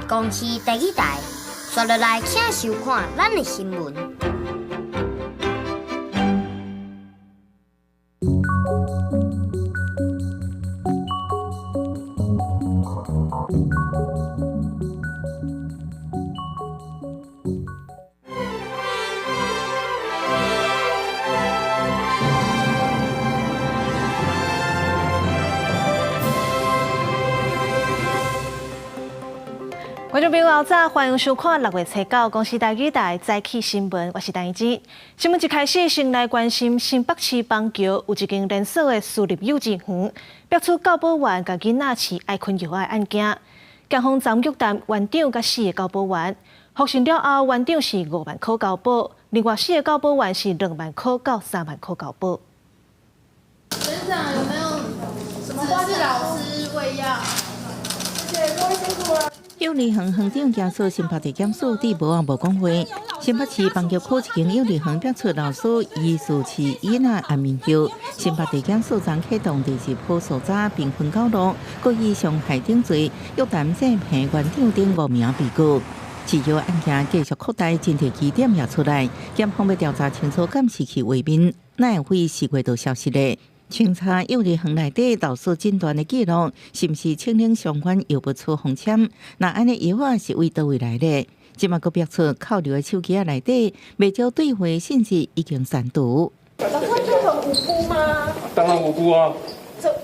公司第2台，刷落来请收看咱的新闻。观众朋友早，欢迎收看6月7日公视台语台早起新闻，我是陈怡芝。新闻一开始，先来关心新北市邦桥有一间连锁的私立幼稚园，爆出教保员甲囡仔饲爱困药的案件。警方暂约谈园长甲4个教保员，复讯了后，园长是5万块交保，另外4个教保员是2万块到3万块交保。学长有没有什么指示老师喂药？谢谢各位辛苦了。幼儿园园长家属新北地检署伫无案无讲话，新北市邦桥区一间幼儿园爆出老师疑似饲囡仔安眠药，新北地检署昨启动第2波搜查，并分9路，故意伤害定罪，约谈正平园长等5名被告。饲药案件继续扩大，侦查疑点也出来，检方要调查清楚，敢是其为民，哪会4月就消失咧？清查幼儿园内底老师诊断的记录，是毋是清零相关药物处方签？那安尼药啊是为倒位来的？即马佫爆出扣留的手机内底，未交兑回信息已经删除。长官就很无辜吗？当然无辜啊！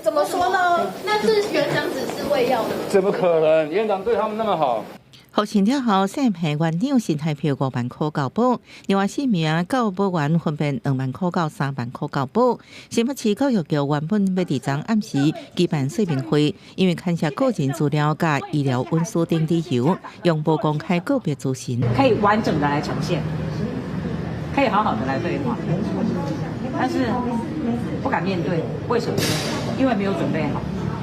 怎么说呢？那是园长指示喂药的吗？怎么可能？园长对他们那么好。复讯了后，正平园长新台票5万块交保，另外4名教保员分别2万块到3万块交保。新北市教育局原本要伫昨暗时举办说明会，因为牵涉个人资料甲医疗文书等理由，用不公开个别资讯，可以完整的来呈现，可以好好的来对话，但是不敢面对，为什么？因为没有准备好，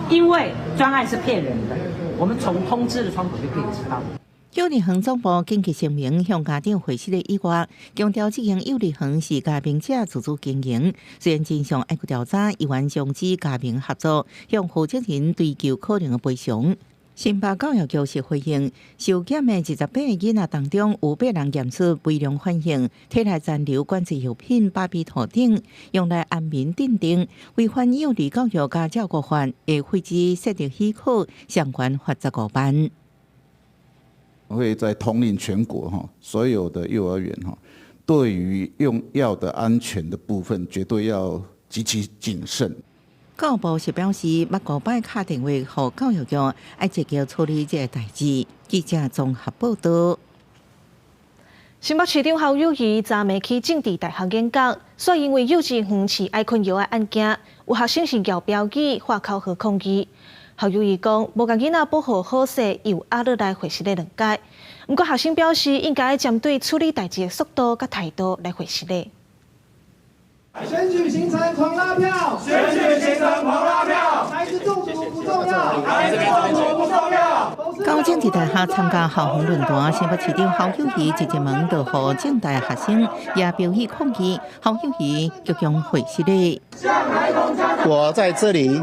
因为专案是骗人的，我们从通知的窗口就可以知道。幼儿园总部紧急声明，向家长回示的以外，强调这间幼儿园是家庭者自主经营，虽然真相爱去调查，依然终止家庭合作，向负责人追究可能的赔偿。新北教育局是回应，受检的28个囡仔当中，有8人验出微量反应，体内残留管制药品巴比妥定，用来安眠镇定，违反幼儿教育甲照顾法，会废止设立许可，相关罚15万。会在统领全国所有的幼儿园对于用药的安全的部分，绝对要极其谨慎。教育部是表示，捌5摆打电话予教育局，爱积极处理这个代志。记者综合报道。新北市长侯友宜昨暝去政治大学演讲，说因为幼稚园饲爱困药的案件，有学生是摇标语、画口号抗议。侯友宜讲，无甲囡仔保护好势，又压落来回事的2届。不过学生表示，应该针对处理代志的速度甲态度来回事的。选举行程狂拉票，选举行程狂拉票，孩子中毒不重要，孩子中毒不重要。到政治大学参加校园论坛，新北市长侯友宜直接问到，予政大学生也表示抗议。侯友宜就用回事的。我在这里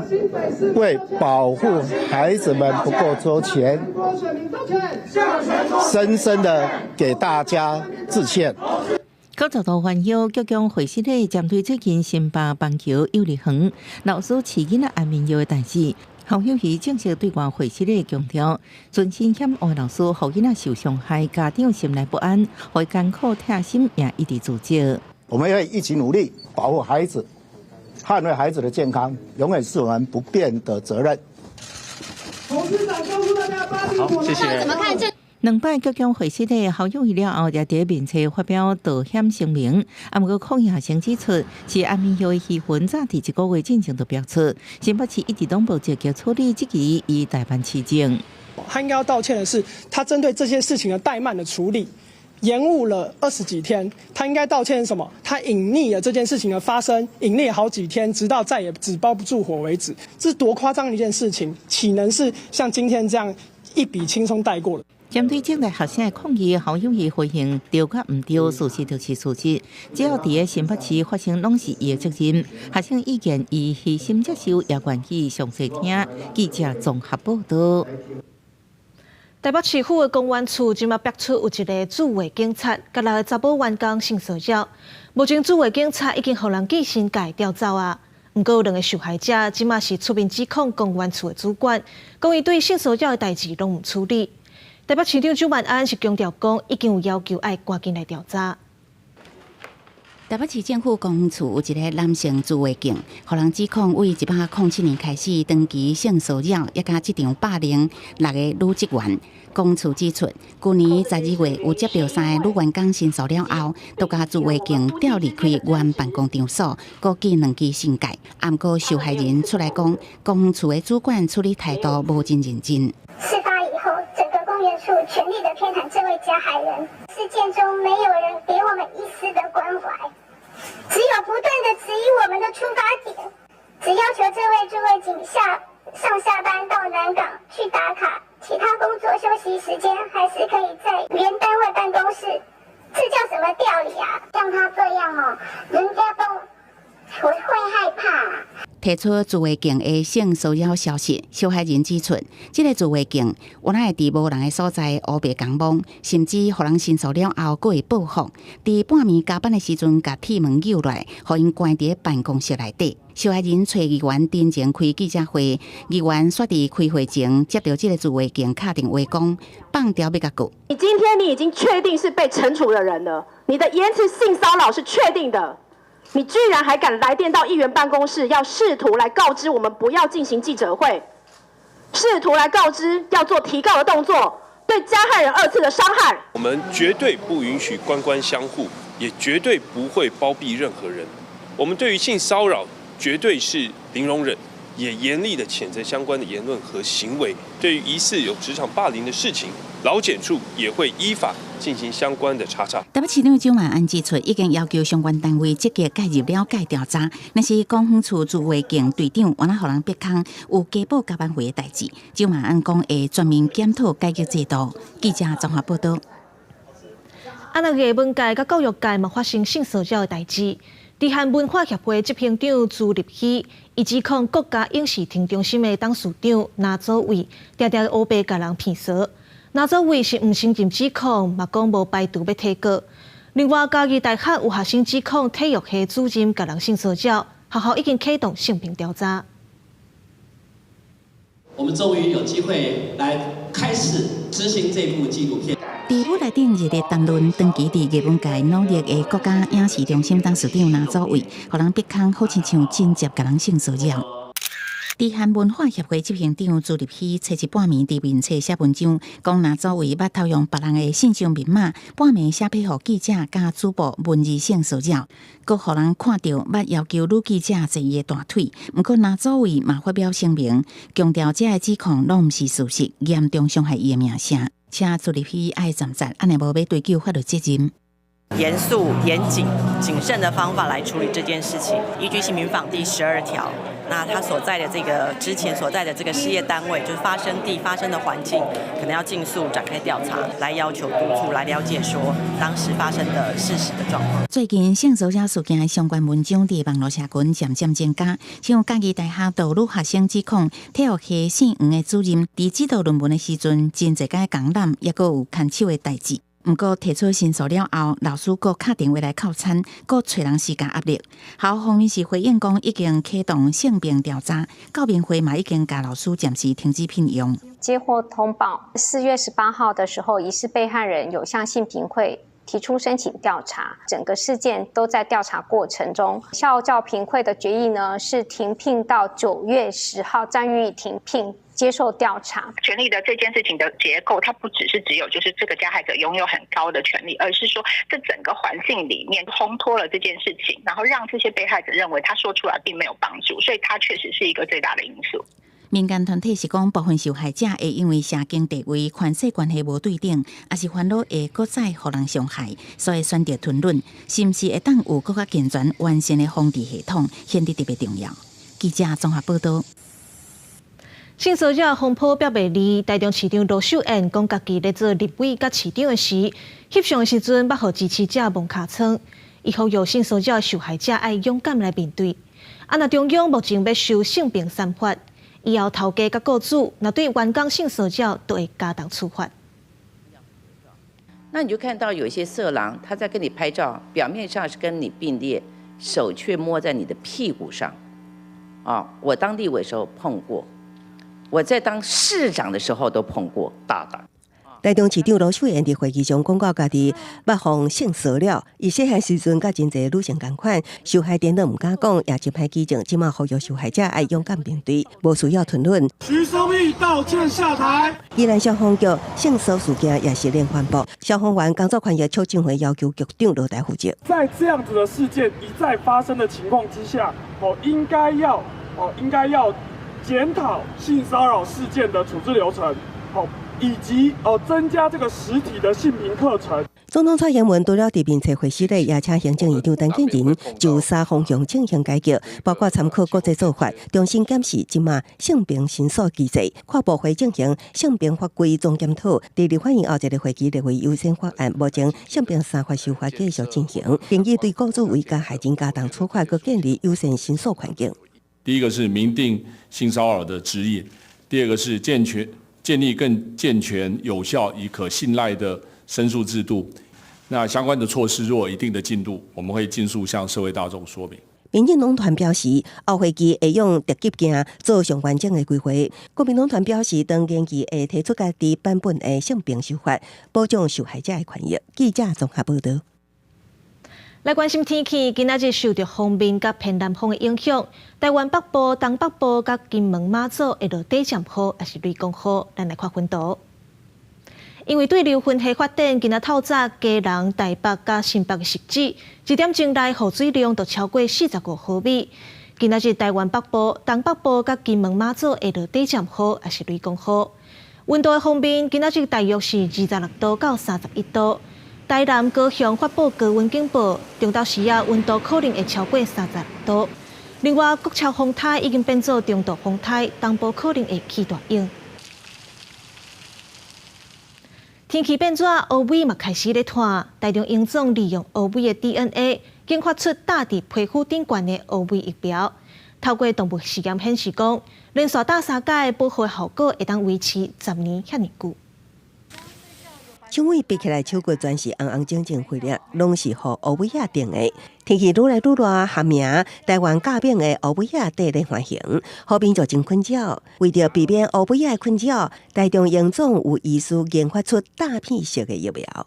为保护孩子们不够周全，深深的给大家致歉。90度网友激将回信咧，针对最近新北邦桥幼儿园老师饲囡仔安眠药的代志，侯友宜正式对外回信咧强调，尊心险恶老师，互囡仔受伤害，家长心内不安，会艰苦痛心也一直自责。我们要一起努力保护孩子，捍卫孩子的健康，永远是我们不变的责任。董事长告诉大家好，谢谢。怎么看这2摆各种会师的侯友宜了后，也伫面册发表道歉声明。不过抗议学生指出，是安眠药的气氛早伫1个月进行就标出，新北市一直拢无积极处理这期以代办市政。他应该要道歉的是，他针对这些事情的怠慢的处理，延误了20几天。他应该道歉是什么？他隐匿了这件事情的发生，隐匿了好几天，直到再也纸包不住火为止。这是多夸张的一件事情，岂能是像今天这样一笔轻松带过了？针对政大学生的抗议，侯友宜回应：对甲唔对，事实就是事实。只要伫个新北市发生，拢是伊的责任。学生意见伊虚心接受，也愿意详细听。记者综合报道。台北市府的公安处今麦逼出有一个驻卫警察，甲6个查某员工性骚扰。目前驻卫警察已经互人寄信改调走啊。不过2个受害者今麦是出面指控公安处的主管，讲伊对性骚扰的代志拢唔处理。台北市长周万安是强调讲，已经有要求爱赶紧来调查。台北市政府公安处有一个男性驻卫警，互人指控为1807年开始长期性骚扰，也甲这场霸凌6个女职员。公安处指出，去年12月有接到3个女员工性骚扰后，都甲驻卫警调离开原办公场所，各记2支信件。不过受害人出来讲，公安处的主管处理态度无真认真。事发以后，整个公园处全力的偏袒这位加害人，事件中没有人给我们一丝的关怀，只有不断的质疑我们的出发点，只要求这位驻卫警上下班到南港去打卡，其他工作休息时间还是可以在原单位办公室，这叫什么调理啊？像他这样哦，人家都会害怕。提出驻卫警的性骚扰消息，受害人指出，这个驻卫警原来伫无人的所在黑白工忙，甚至予人性骚扰后，佫会报复。伫半暝加班的时阵，甲铁门扭来，予因关伫办公室内底。受害人找议员真前开记者会，议员煞伫开会前接到这个驻卫警敲电话讲，放掉要甲告。今天你已经确定是被惩处的人了，你的言辞性骚扰是确定的。你居然还敢来电到议员办公室，要试图来告知我们不要进行记者会，试图来告知要做提告的动作，对加害人2次的伤害。我们绝对不允许官官相护，也绝对不会包庇任何人。我们对于性骚扰绝对是零容忍，也严厉的谴责相关的言论和行为。对于疑似有职场霸凌的事情，劳检处也会依法进行相关的查查。台北市长周万安指出，已经要求相关单位积极介入了解调查。那是公安处驻卫警队长原来予人逼坑有家暴加班费的代志，周万安讲会全面检讨改革制度。记者综合报道。艺文界甲教育界嘛发生性骚扰的代志。伫汉文化协会执行长朱立熙，伊指控国家影视厅中心的董事长拿祖伟常常黑白甲人骗色。拿祖伟是唔承认指控，嘛讲无排除要提告。另外，嘉义大学有学生指控体育系主任甲人性骚扰，学校已经启动性平调查。我们终于有机会来开始执行这部纪录片。伫舞台顶热烈谈论长期伫艺文界努力的国家影视中心董事长拿祖伟，予人逼坑，好亲像真接甲人性骚扰。伫汉文化协会执行长朱立熙初一半暝伫面册写文章，讲拿祖伟捌偷用别人的信箱密码，半暝写批予记者甲主播文字性骚扰，佮予人看到捌要求女记者坐伊的大腿。不过拿祖伟嘛发表声明，强调这个指控拢毋是事实，严重伤害伊的名声。请朱立熙爱站站，安尼无要追究法律责任。严肃、严谨、谨慎的方法来处理这件事情。依据刑民法第12条，那他所在的这个之前所在的这个事业单位，就是发生地发生的环境，可能要尽速展开调查，来要求督促来了解说当时发生的事实的状况。最近性骚扰事件的相关文章伫网络社群渐渐增加，像嘉义大学道女学生指控体育系姓黄的主任伫指导论文的时阵，真侪个感染，也佫有牵手的代志。不过提出性骚扰后，老师佫敲电话来靠餐，佫找人施加压力。校方面是回应讲已经启动性平调查，教评会嘛已经甲老师暂时停止聘用。接获通报，4月18号的时候，疑似被害人有向性平会提出申请调查，整个事件都在调查过程中。校教评会的决议呢是停聘到9月10号，暂予以停聘。接受调查，权利的这件事情的结构，它不只是只有就是这个加害者拥有很高的权利，而是说这整个环境里面烘托了这件事情，然后让这些被害者认为他说出来并没有帮助，所以它确实是一个最大的因素。民间团体是讲，部分受害者会因为社经地位、权势关系无对等，也是烦恼会搁再互人伤害，所以选择吞论，是毋是会当有更加健全完善的防治系统，显得特别重要。记者综合报道。性骚扰风波表袂离，台中市长罗秀燕讲，家己咧做立委甲市长的时，翕相的时阵捌互支持者摸尻川。伊呼吁性骚扰的受害者爱勇敢来面对。那中央目前要修性平3法，以后头家甲雇主若对员工性骚扰，都会加重处罚。那你就看到有一些色狼，他在跟你拍照，表面上是跟你并列，手却摸在你的屁股上。我当立委的时候碰过，我在当市长的时候都碰过，大胆。台中市长罗秀燕伫会议上讲到，家己捌防性骚扰，伊细汉时阵甲真侪女性同款，受害点都唔敢讲，也真歹记证。即马呼吁受害者爱勇敢面对，无需要吞忍。徐松义道歉下台。宜兰消防局性骚事件也是连环报，消防员工作权益促进会要求局长落台负责。在这样子的事件一再发生的情况之下，应该要检讨性骚扰事件的处置流程，以及增加这个实体的性平课程。总统蔡英文除了伫面册会时内，也请行政院长陈建仁就3方向进行解决，包括参考国际做法，重新检视即马性平申诉机制，跨部会进行性平法规总检讨。第二反映后一个会期列为优先法案，目前性平3法修法继续进行，建议对雇主为加害人加重处罚，佮建立优先申诉环境。第一个是明定性骚扰的指引，第二个是建立更健全、有效与可信赖的申诉制度。那相关的措施若有一定的进度，我们会尽速向社会大众说明。民进党团表示，后会期会用特急件做上完整的规划。国民党团表示，当年期会提出家己版本的性平修法，保障受害者的权益。记者综合报道。来关心天气，今仔日受到锋面甲偏南风的影响，台湾北部、东北部甲金门、马祖会落短暂雨，也是雷公雨。咱来看分图。因为对流云系发展，今仔透早基隆、台北甲新北的汐止1点钟内雨水量就超过45毫米。今仔日台湾北部、东北部甲金门、马祖会落短暂雨，也是雷公雨。温度的方面，今仔日大约是26度到31度。台南、高雄发布高温警报，中昼时温度可能会超过36度。另外，国潮风台已经变作中度风台，东部可能会起大雨。天气变热，乌龟嘛开始咧脱。台中营总利用乌龟的 DNA， 研发出搭伫皮肤顶悬的乌龟疫苗。透过动物实验显示讲，连续打3届保护效果会当维持10年遐尼久。肠胃闭起来，手骨全是红红肿肿血粒，拢是予乌龟仔定的。天气愈来愈热，学名台湾甲病的乌龟仔底连环型，好变就真困扰。为着避免乌龟仔的困扰，台中营总有医师研发出大片式的疫苗。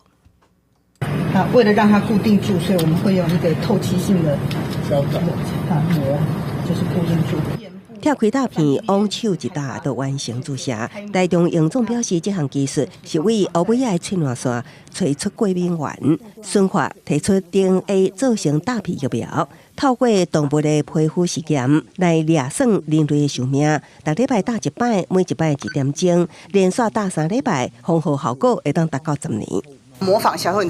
为了让它固定住，所以我们会用一个透气性的膜，就是固定住。跳开大片，往手一打就完成注射。台中营总表示，这项技术是为乌龟仔的催卵线萃出过敏原，顺化提出 DNA 做成大片疫苗。透过动物的皮肤实验来掠算人类的寿命，每礼拜打1摆，每1摆1点钟，连续打3礼拜，防护效果会当达到10年。模仿小黑蚊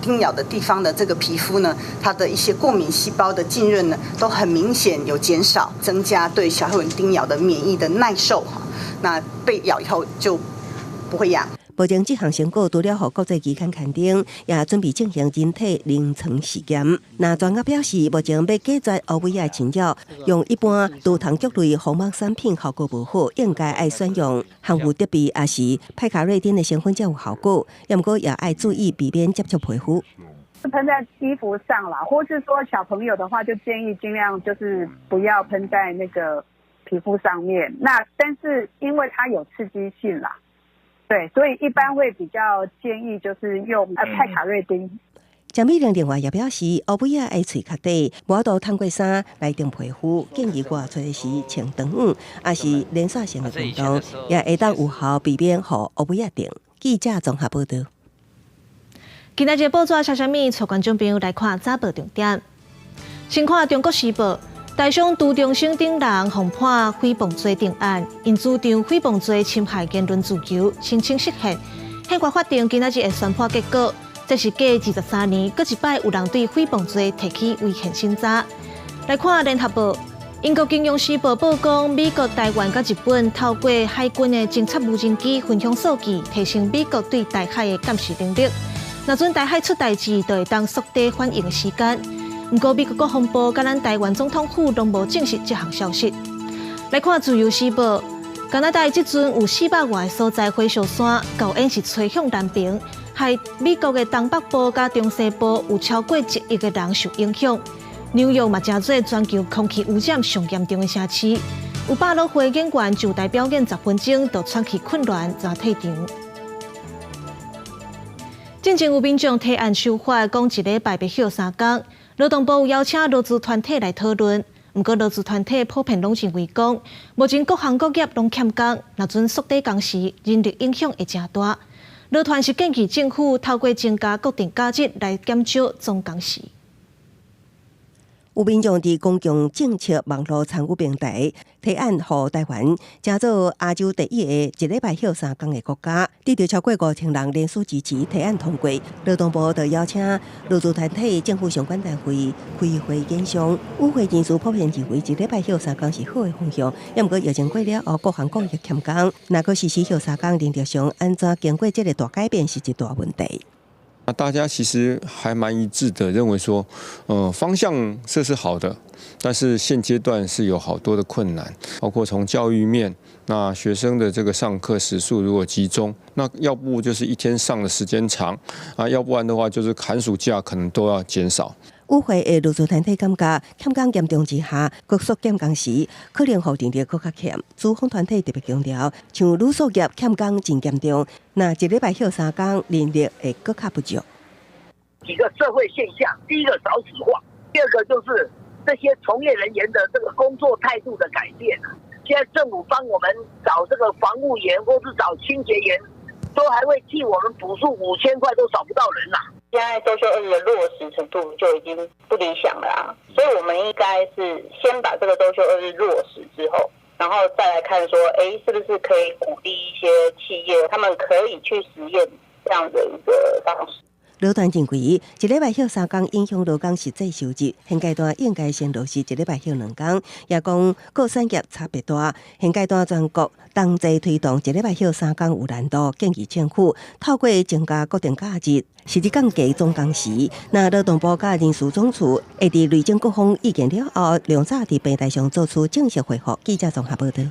叮咬的地方的这个皮肤呢，它的一些过敏细胞的浸润呢，都很明显有减少，增加对小黑蚊叮咬的免疫的耐受。那被咬以后就不会痒。目前这项成果除了予国际期刊刊登，也准备进行人体临床试验。那专家表示，目前要解决乌龟仔侵扰，用一般多糖菊类防蚊产品效果不好，应该爱选用含有特别也是派卡瑞丁的成分才有效果。不过也爱注意避免接触皮肤。喷在衣服上啦，或是说小朋友的话，就建议尽量就是不要喷在那个皮肤上面。那但是因为它有刺激性啦。对，所以一般会比较建议就是用派卡瑞丁。蒋美玲另外也表示，乌龟仔爱喙较短，无法度通过衫来定皮肤，建议外出时穿长裤，也是连续性的运动，也会当有效避免予乌龟仔定。记者综合报道。今仔日报纸写啥物？带观众朋友来看早报重点。先看《中国时报》。台商杜中生等人被判诽谤罪定案，因主张诽谤罪侵害言论自由，申请释宪。宪法法庭今仔日会宣判结果，这是隔23年，搁一摆有人对诽谤罪提起违宪审查。来看《联合报》，英国《金融时报》报讲，美国、台湾甲日本透过海军的侦察无人机分享数据，提升美国对台海的监视能力。若准台海出代志，就会当缩短反应时间。不过，美国国防部甲咱台湾总统府拢无证实这项消息。来看《自由时报》，加拿大即阵有400外的所在火烧山，高烟是吹向南平，害美国的东北部加中西部有超过1亿个人受影响。纽约嘛，正做全球空气污染上严重的城市，有百多岁演员就台表演10分钟，就喘气困难，才退场。进前有民众提案修法，讲一礼拜必休3天。劳动部有邀请劳资团体来讨论，不过劳资团体普遍拢认为讲，目前各行各业拢欠工，若准缩短工时，人力影响会真大。劳团是建议政府透过增加固定假日来减少总工时。有民众伫公共政策网络参与平台提案，予台湾加做亚洲第一个1礼拜休3天的国家，得到超过5000人联署支持，提案通过。劳动部就邀请劳资团体、政府相关单位开会研商。与会人士普遍认为1礼拜休3天是好的方向，也毋过疫情过了后，各行各业欠工，若个实施休3天，连着上安怎经过这个大改变是一大问题。大家其实还蛮一致的，认为说，方向这是好的，但是现阶段是有好多的困难，包括从教育面，那学生的这个上课时数如果集中，那要不就是一天上的时间长，啊，要不然的话就是寒暑假可能都要减少。与会的劳资团体感觉，欠工严重之下，各缩减工时，可能互人力更较欠。资方团体特别强调，像旅宿业欠工真严重，那1礼拜休3天，人力会更较不足。几个社会现象，第一个少子化，第二个就是这些从业人员的这个工作态度的改变。现在政府帮我们找这个防务员或是找清洁员，都还会替我们补助5000块，都找不到人啦。现在周休2日的落实程度就已经不理想了啊，所以我们应该是先把这个周休2日落实之后，然后再来看说，是不是可以鼓励一些企业，他们可以去实验这样的一个方式。劳团认为，1礼拜休3天影响劳工实际收入，现阶段应该先落实1礼拜休2天。也讲各产业差别大，现阶段全国同齐推动1礼拜休3天有难度，建议政府透过增加固定假日，实质降低总工时。那劳动部甲人事总处会伫累积各方意见了后，量早伫平台上做出正式回复。记者综合报道。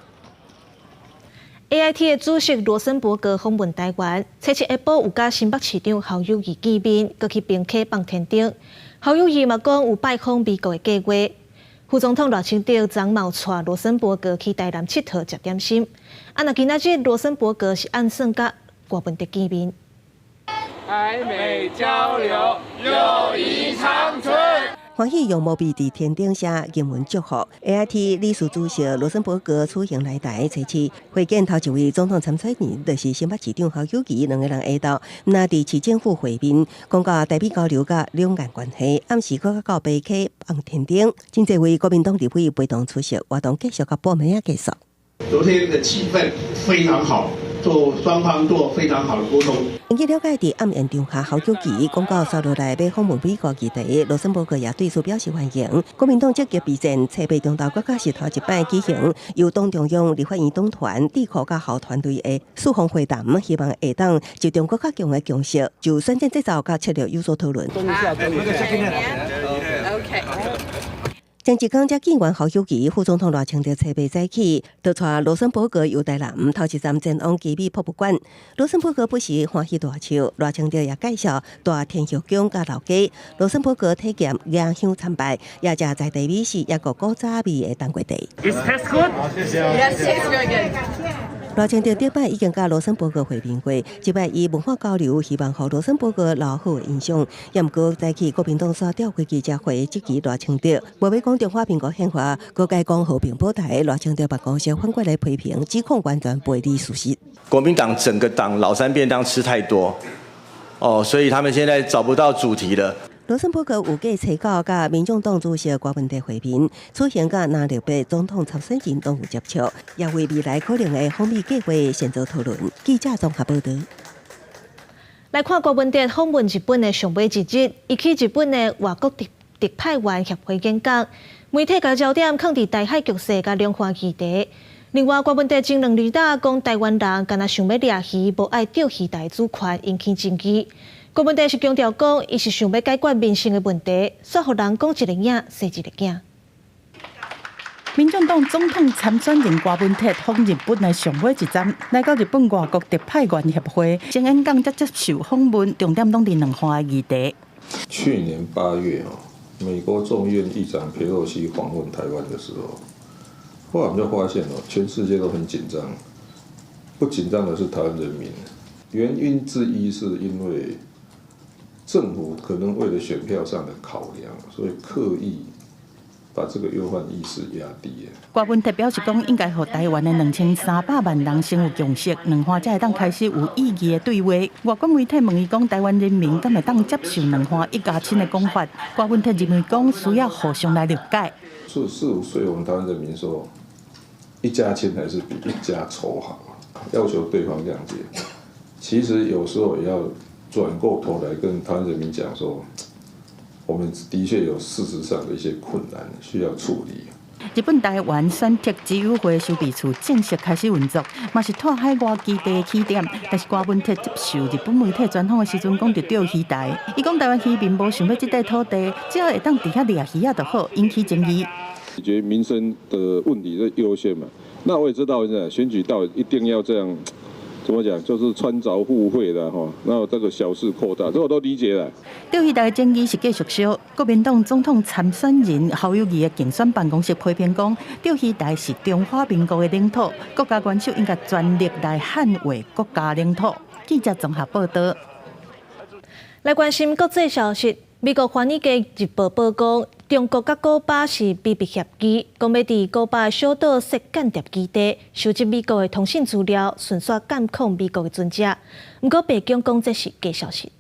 AIT 的主席罗森伯格访问台湾，初7下晡有甲新北市长侯友宜见面，佮去并溪放天顶。侯友宜嘛讲有拜访美国的计划。副总统赖清德昨冒带罗森伯格去台南佚佗食点心。那今仔日罗森伯格是按算甲郭文德见面。台美交流，友谊长存。欢喜用毛笔伫天顶写英文祝福。AIT 理事主席罗森伯格出行来台，初7会见头一位总统参选人，就是新北市长侯友宜，2个人下到。那伫市政府会面，讲到台美交流甲两岸关系，暗时搁到北溪放天顶，真侪位国民党立委陪同出席，活动继续到半暝结束。昨天的气氛非常好。双方做非常好的沟通。据了解，伫暗宴场下，侯友宜公告3日内要访问美国议题，罗森伯格也对此表示欢迎。国民党积极备战，初8中昼国家是头一摆举行，由党中央、立法院党团、智库甲校团队的4方会谈，希望下当集中国较强的共识，就选战节奏甲策略有所讨论。前一天才见完侯友宜，副总统赖清德初8早起，就带罗森伯格游台南，头一站前往基美博物馆。罗森伯格不时欢喜大笑，赖清德也介绍大天后宫甲老街。罗森伯格体验野香参拜，也食在地美食，也个古早味的当归茶。It tastes good. Yes, tastes very good. 赖清德顶摆已经甲罗森伯格会面过，即摆以文化交流，希望互罗森伯格留好的印象。也毋过早起国民党所召开记者会，质疑赖清德无要讲中华民国宪法，各界讲和平保台，赖清德办公室反过来批评，指控完全背离事实。国民党整个党老三便当吃太多，所以他们现在找不到主题了。罗森伯格有计初9甲民众党主席郭文德会面，出现甲哪6位总统参选人都有接触，也为未来可能的访美计划先做讨论。记者综合报道。来看郭文德访问日本的上尾一日，伊去日本的外国特派员协会演讲，媒体甲焦点放伫台海局势甲两岸议题。另外，郭文德前2日讲台湾人敢若想要掠鱼，无爱钓鱼台主权，引起争议。郭文德是强调讲，伊是想要解决民生的问题，煞互人讲一个影，说一个影。民众党总统参选人郭文铁访日本的上尾一站，来到日本外国特派员协会，前演讲才接受访问，重点拢伫两项的议题。去年8月美国众议院议长裴洛西访问台湾的时候，后来我们就发现全世界都很紧张，不紧张的是台湾人民。原因之一是因为政府可能为了选票上的考量，所以刻意把这个忧患意识压低。郭文铁表示讲，应该让台湾的2300万人先有共识，两方才会当开始有意义的对话。外国媒体问伊讲，台湾人民敢会当接受两方一家亲的讲法？郭文铁认为讲需要互相来了解。4、5岁，我们台湾人民说，一家亲还是比一家仇好，要求对方谅解。其实有时候也要转过头来跟台湾人民讲说，我们的确有事实上的一些困难需要处理。日本台湾选择自由会收备处正式开始运作，嘛是拓海外基地的起点。但是郭文铁接受日本媒体专访的时阵，讲着钓鱼台，伊讲台湾渔民无想要这块土地，只要会当伫遐掠鱼仔就好，引起争议。解决民生的问题是优先嘛？那我也知道，选举到一定要这样。怎么讲？就是穿凿附会的哈，然后这个小事扩大，这我都理解了。钓鱼台的争议是继续烧，国民党总统参选人侯友宜的竞选办公室批评讲，钓鱼台是中华民国的领土，国家元首应该全力来捍卫国家领土。记者综合报道。来关心国际消息，美国《华尔街日报》报讲，中国甲古巴是秘密协议，讲要伫古巴的小岛设间谍基地，收集美国的通信资料，顺续监控美国的船只。不过，白宫讲这是假消息。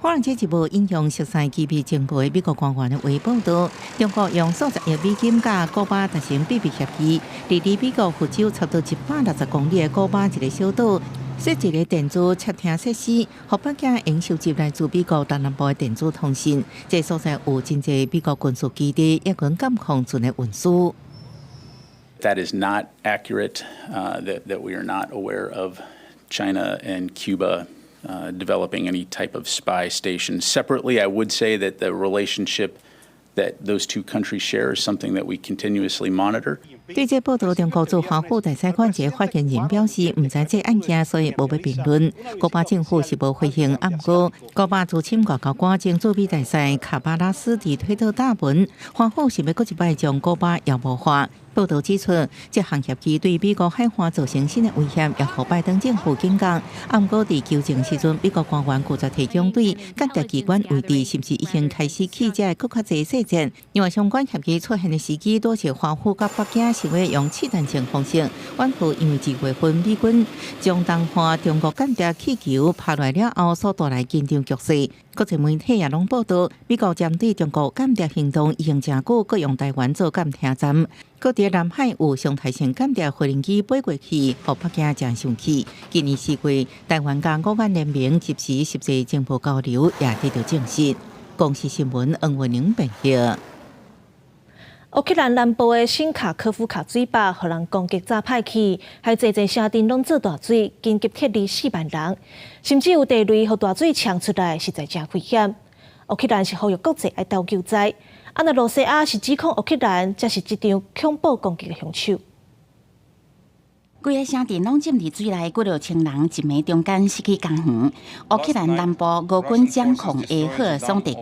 《华尔街日报》引用熟悉机密情报的美国官员的话报道，中国用数十亿美金甲古巴达成秘密协议，离美国福州差不多160公里的古巴一个小岛。设一个电子窃听设施，让北京用收集来自美国东南部的电子通讯。这所在有真侪美国军事基地，也跟监控船的运输。That is not accurate. That we are not aware of China and Cuba developing any type of spy station separately. I would say that the relationship that those two countries share is something that we continuously monitor. 对这报道，中国驻华府大使馆一个发言人表示，唔知这案件，所以无要评论。古巴政府是无回应。不过，古巴驻侵外交官前驻美大使卡巴拉斯伫推特大文，华府是要搁一摆将古巴妖魔化。报道指出，这项协议对美国海岸造成新的威胁，也互拜登政府警告。不过，伫纠正时阵，美国官员拒绝提供对间谍机关位置是不是已经开始起这更较侪细节。因为相关协议出现的时机，都是华府甲北京想要用试探性方式挽回，因为2月份美军将东岸中国间谍气球拍落了后所带来紧张局势。国际媒体也拢报道，美国针对中国间谍行动已经真久，搁用台湾做监听站。搁伫南海有上台性间谍飞行机飞过去，互北京真生气。今年4月，台湾甲五眼联盟及时实际情报交流也得到证实。公视新闻黄文玲报道。乌克兰南部的新卡科夫卡水坝，互人攻击炸歹去，还侪城镇拢做大水，紧急撤离4万人，甚至有地雷和大水呛出来，实在真危险。乌克兰是呼吁国际爱斗救灾，那罗西亚是指控乌克兰才是这场恐怖攻击的凶手。规个城镇拢浸伫水内，几6000人一暝中间失去工园。乌克兰南部俄军掌控的赫尔松地区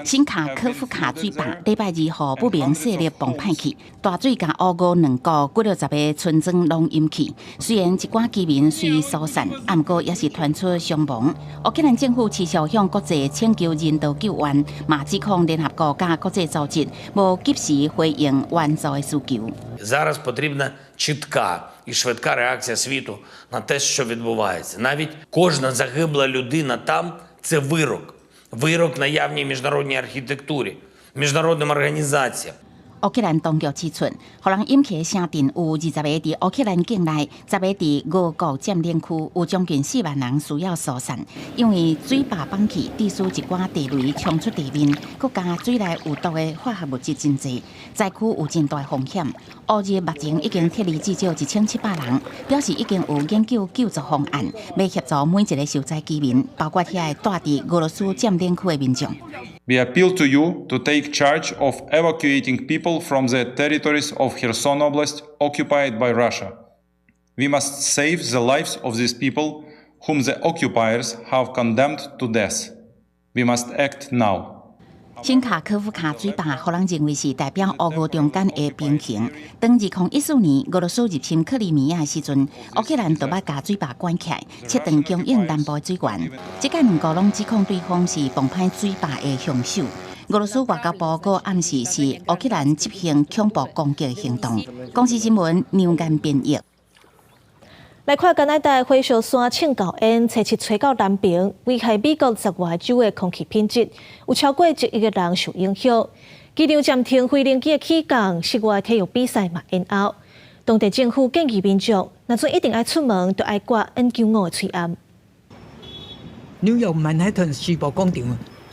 新卡科夫卡水坝，礼拜2号不明势力崩歹去，大水甲乌俄2国几60个村庄拢淹去。虽然一寡居民虽疏散，不过也是传出伤亡。乌克兰政府持续向国际请求人道救援，嘛指控联合国甲国际组织无及时回应援助的需求。Зараз потрібна чітка і швидка реакція світу на те, що відбувається. Навіть кожна загибла людина там – це вирок. Вирок наявній міжнародній архітектурі, міжнародним організаціям. 乌克兰当局指出，互人淹去的城镇有20个伫乌克兰境内，10个伫俄国占领区，有将近4万人需要疏散。因为水坝崩去，致使一寡地雷冲出地面，佮加水内有毒的化学物质真济，灾区有真大风险。乌日目前已经撤离至少1700人，表示已经有研究救助方案，要协助每一个受灾居民，包括遐住伫俄罗斯占领区的民众。We appeal to you to take charge of evacuating people from the territories of Kherson Oblast occupied by Russia. We must save the lives of these people whom the occupiers have condemned to death. We must act now. 新卡科夫卡水坝，互人认为是代表俄乌中间的平衡。当2014年俄罗斯入侵克里米亚时阵，乌克兰就把加水坝关起来，切断供应南部水源。这个两国拢指控对方是崩坏水坝的凶手。俄罗斯外交部阁暗示是乌克兰执行恐怖攻击行动。公司新闻牛眼编译。来看加拿大火烧山庆高烟，初七吹到南平，危害美国10外州的空气品质，有超过1亿个人受影响。机场暂停飞行机的起降，10外体育比赛嘛延后。当地政府建议民众，若准一定爱出门，就爱挂 N95的喙暗。纽约曼哈顿西部广场，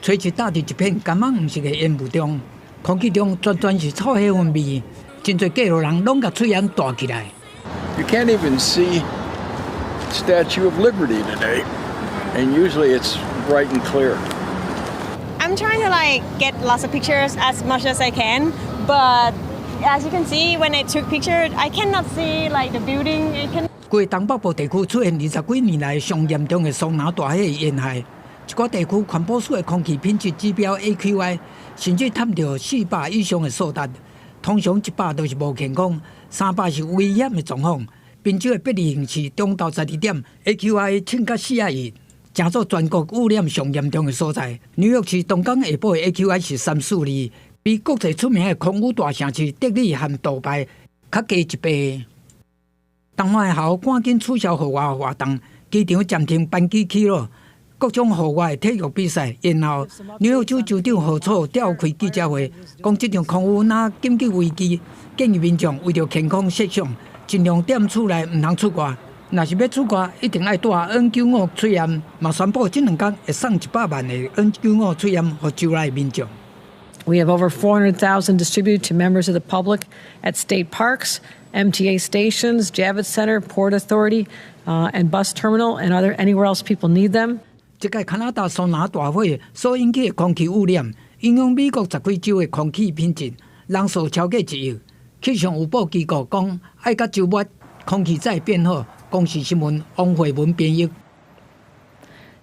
吹起打伫一片甘黄黄色的烟雾中，空气中全是臭气熏味，真侪街路人拢甲喙烟大起来。You can't even see Statue of Liberty today, and usually it's bright and clear. I'm trying to get lots of pictures as much as I can, but as you can see, when I took pictures, I cannot see the building. 规东北部地区出现20几年来上严重的桑拿大气烟害，一寡地区环保署的空气品质指标 AQI 甚至探到400以上的数值，通常100都是无健康，300是危险的状况。滨州的伯利恒市中到12点 ，AQI 升到42，成做全国污染上严重的所在。纽约市东港下晡的 AQI 是34，比国际出名的空污大城市德里和杜拜较低1倍。东海校赶紧取消户外活动，机场暂停班机起落，各种户外体育比赛延后。纽约州州长何楚召开记者会，讲这场空污若紧急危机，建议民众为着健康设想。尽量踮厝内，唔通出外。若是要出外，一定爱戴 N95 喙烟。嘛宣布这2天会送100万的 N95 喙烟予州内民众。We have over 400,000 distributed to members of the public at state parks, MTA stations, Javits Center, Port Authority, and bus terminal, and anywhere else people need them. 这个加拿大桑拿大火所引起的空气污染，影响美国10几州的空气品质，人数超过1亿。气象预报机构讲，爱到周末空气再变好。公视新闻王慧文编译。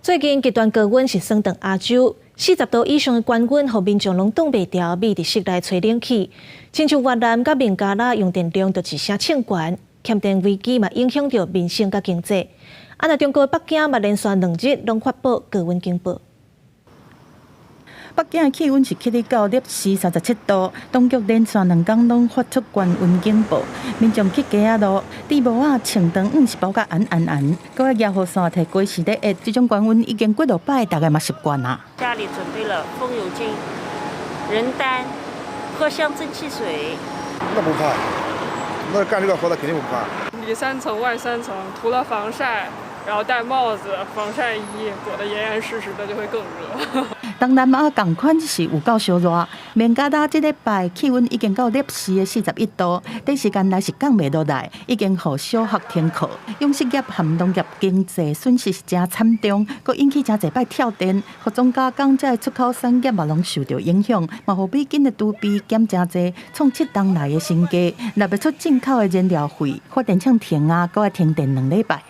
最近极端高温是升到亚洲，40度以上的高温，互民众拢挡袂牢，秘伫室内吹冷气。亲像越南甲孟加拉用电量就一声称悬，欠电危机嘛影响到民生甲经济。那中国北京嘛连续2日拢发布高温警报。北京的气温是起哩到-37度，当局连续2天拢发出高温警报，民众去街仔路，地帽啊、穿长是包甲暗，搁个野雨伞摕过时咧热，这种高温已经几落摆，大概嘛习惯啦。家里准备了风油精、人丹、藿香正气水。那不怕，那干这个活的肯定不怕。里3层外3层，涂了防晒，然后戴帽子、防晒衣，裹得严严实实的，就会更热。东南亚同款是有够烧热，孟加拉这礼拜气温已经到摄氏的41度，短时间内是降袂落来，已经互小学停课。养殖业和农业经济损失是真惨重，佮引起真侪摆跳电，互庄稼工这出口产业嘛拢受到影响，嘛互美金的储备减真侪，创7年来的新低。若要出进口的燃料费，发电厂停啊，佮要停电2礼拜。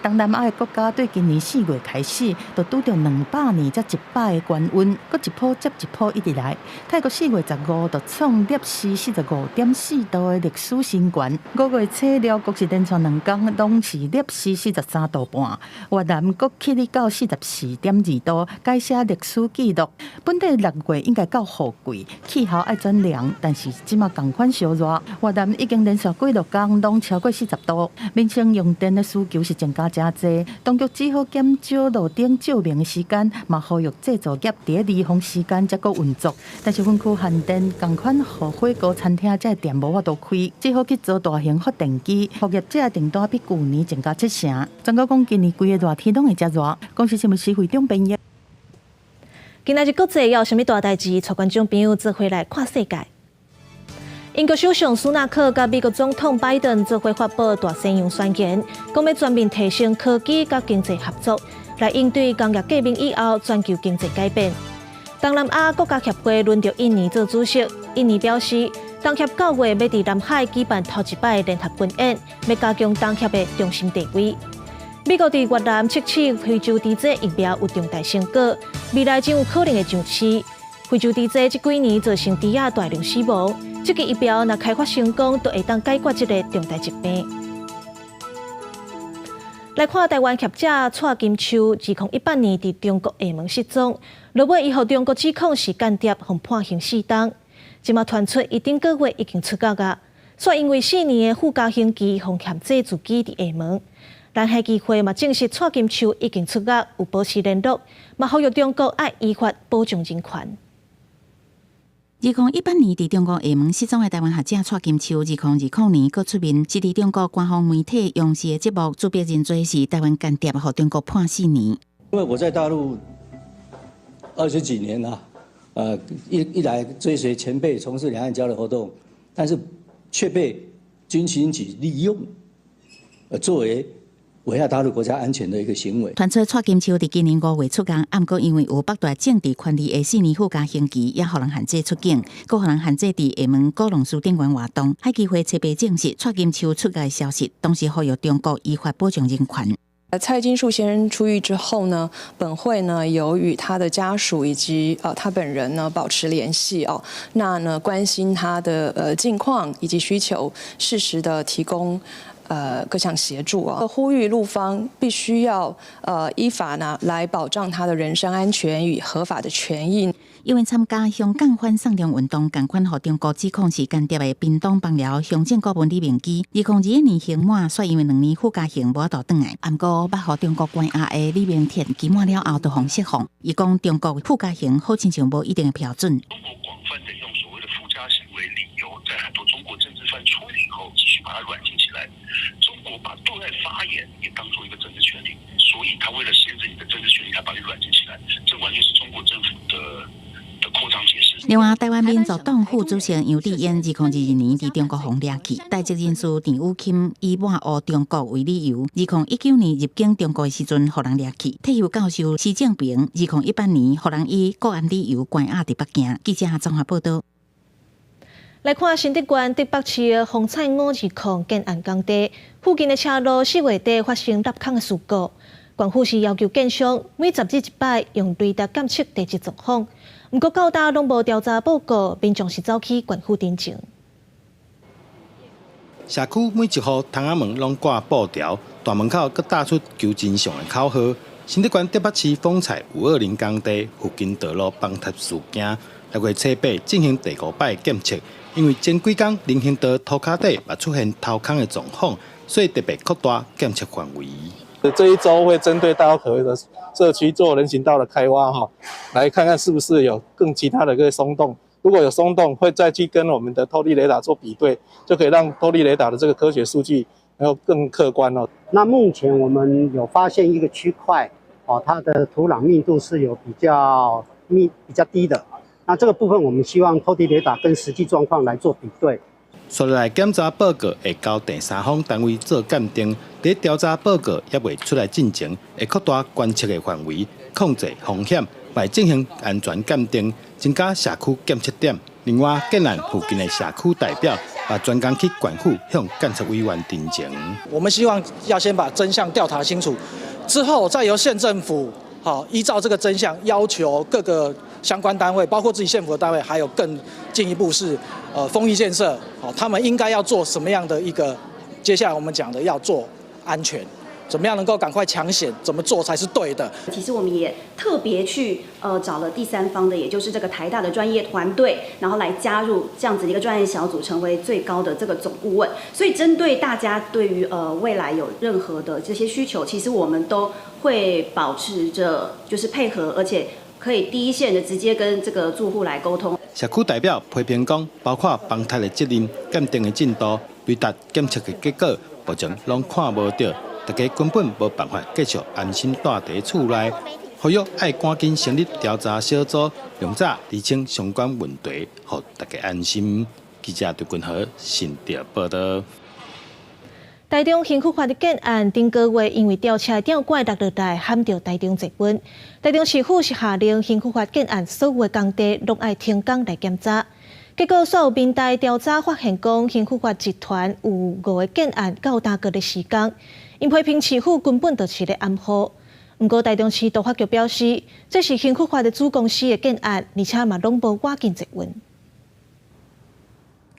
东南亚的国家对今年4月开始，就拄到200年才一摆的高温，搁一波接一波一直来。泰国4月15就创摄氏45.4度的历史新高，5月初了，国是连续2天拢是摄氏43度半。越南搁起哩到44.2度，改写历史纪录。本地6月应该够雨季，气候爱转凉，但是即马同款烧热。越南已经连续几落天拢超过40度，民生用电的需求是增加真济，当局只好减少路顶照明的时间，嘛呼吁制造业伫离峰时间才搁运作。但是分区限电，同款互火锅餐厅这店无法度开，只好去做大型发电机。服务业这订单比去年增加7成。全国讲今年规个热天拢会遮热。公司新闻时会中编译。今仔日国际有啥物大代志？带观众朋友做回来看世界。英国首相苏纳克甲美国总统拜登做伙发布大西洋宣言，讲要全面提升科技甲经济合作，来应对工业革命以后全球经济改变。东南亚国家协会轮到印尼做主席，印尼表示，东协9月要伫南海举办头一摆联合军演，要加强东协的中心地位。美国伫越南测试非洲猪瘟疫苗有重大成果，未来真有可能会上市。非洲猪瘟这几年造成猪仔大量死亡，这个疫苗若开发成功，就会当解决这个重大疾病。来看台湾学者蔡金秋，2018年伫中国厦门失踪，落尾伊互中国指控是间谍，互判刑4档。即马传出伊顶个月已经出狱啊，煞因为4年的附加刑期，互限制自己伫厦门。南海基会嘛证实蔡金秋已经出狱，有保持联络，嘛呼吁中国爱依法保障人权。2018年伫中国厦门失踪的台湾学者蔡金秋，2020年佫出面，是伫中国官方媒体央视的节目，主编认罪是台湾间谍，互中国判4年。因为我在大陆20几年了，一来追随前辈从事两岸交流活动，但是却被军情局利用，作为危害大陆国家安全的一个行为。传出蔡金秋伫今年5月出监，暗过因为有剥夺政治权利的4年附加刑期，也互人限制出境，佫互人限制伫厦门高龙书店员活动。海基会特别证实蔡金秋出狱的消息，同时呼吁中国依法保障人权。蔡金树先生出狱之后呢，本会呢有与他的家属以及他本人呢保持联系哦，那呢关心他的近况以及需求，适时的提供各项协助啊，呼吁陆方必须要依法呢来保障他的人身安全与合法的权益。因为参加香港反送中运动，共款互中国指控是间谍的屏东邦寮乡政顾问李明基，2021年刑满，却因为2年附加刑无法度转来。不过，捌互中国关押的李明田期满了后，就互释放。伊讲中国附加刑好亲像无一定的标准。中国广泛的用所谓的附加刑为理由，在很多中国政治犯出狱以后，继续把它软禁起来。中国把对外发言也当做一个政治权利，所以他为了限制你的政治权利，他把你软禁起来，这完全是中国政府的扩张解释。另外，台湾民族党副主席杨丽嫣2022年伫中国被抓去，代籍人士田武钦以抹黑中国为理由，2019年入境中国的时阵，互人抓去。退休教授施正平2018年互人以个案理由关押伫北京。记者综合报道。来看新竹县竹北市的风采5二矿建案工地附近的车路4月底发生塌坑的事故，县府是要求建商每10日1摆用雷达监测地质状况。不过到大拢无调查报告，民众是走去县府申请。社区每一户窗仔门拢挂布条，大门口阁打出求真相的口号。新竹县竹北市风采520工地附近道路崩塌事件，6月初8进行第5摆检测，因为前几天人行道涂骹底也出现偷坑的状况，所以特别扩大检测范围。这一周会针对大河的社区做人行道的开挖来看看是不是有更其他的一个松动。如果有松动，会再去跟我们的透地雷达做比对，就可以让透地雷达的这个科学数据然后更客观哦。那目前我们有发现一个区块它的土壤密度是有比较低的。那这个部分我们希望透地雷达跟实际状况来做比对。所来检查报告会交第三方单位做鉴定，在调查报告还未出来进前，会扩大观测的范围，控制风险，来进行安全鉴定，增加社区检测点。另外，建案附近的社区代表把专工去县府向监察委员陈情。我们希望要先把真相调查清楚，之后再由县政府依照这个真相要求各个相关单位，包括自己县府的单位，还有更进一步是丰益建设，他们应该要做什么样的一个？接下来我们讲的要做安全，怎么样能够赶快抢险，怎么做才是对的？其实我们也特别去找了第三方的，也就是这个台大的专业团队，然后来加入这样子的一个专业小组，成为最高的这个总顾问。所以针对大家对于未来有任何的这些需求，其实我们都会保持着就是配合，而且可以第一线的直接跟这个住户来沟通。社区代表批评讲，包括崩塌的责任、鉴定的进度、雷达检测的结果，目前拢看无到，大家根本无办法继续安心待伫厝内。呼吁爱赶紧成立调查小组，用早厘清相关问题，让大家安心。记者对君和新店报道。台中刑事法的建案，顶个月因为吊车吊拐落落来，喊到台中济本。台中市府是下令刑事法建案所有的工地拢爱停工来检查。结果，所有民代调查发现，讲刑事法集团有5个建案到大个的时间，因批评市府根本就是咧暗号。不过，台中市督法局表示，这是刑事法的子公司的建案，而且嘛拢无挖进济运。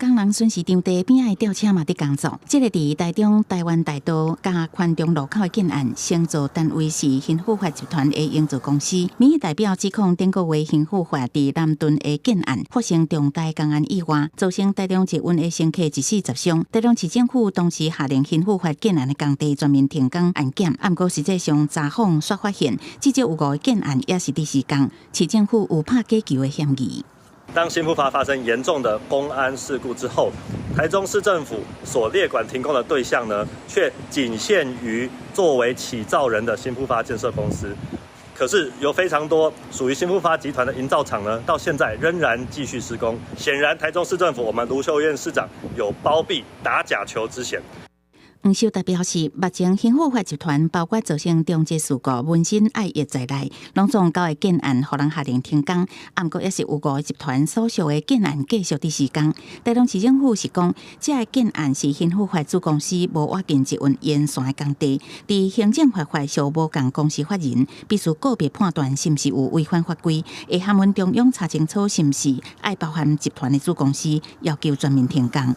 工人巡视场地边仔的吊车嘛伫工作，这个伫台中台湾大道加宽中路口的建案，承造单位是刑事法集团的营造公司。民意代表指控顶个月刑事法伫南屯的建案发生重大工案意外，造成台中捷运的乘客一死10伤。台中市政府当时下令刑事法建案的工地全面停工安检，不过实际上查访却发现，至少有5个建案也是伫施工，市政府有拍假球的嫌疑。当刑事法发生严重的公安事故之后，台中市政府所列管停工的对象呢，却仅限于作为起造人的新复发建设公司。可是有非常多属于新复发集团的营造厂呢，到现在仍然继续施工。显然，台中市政府我们卢秀燕市长有包庇打假球之嫌。黄秀达表示，目前刑事法集团包括造成重大事故、文心爱业在内，拢总交的建案，互人下令停工。不过，也是有5个集团所属的建案继续伫施工。台中市政府是讲，这个建案是刑事法子公司无挖进捷运沿线的工地，伫行政法法上无共公司法人，必须个别判断是毋是有违反法规，会函问中央查清楚是毋是爱包含集团的子公司，要求全面停工。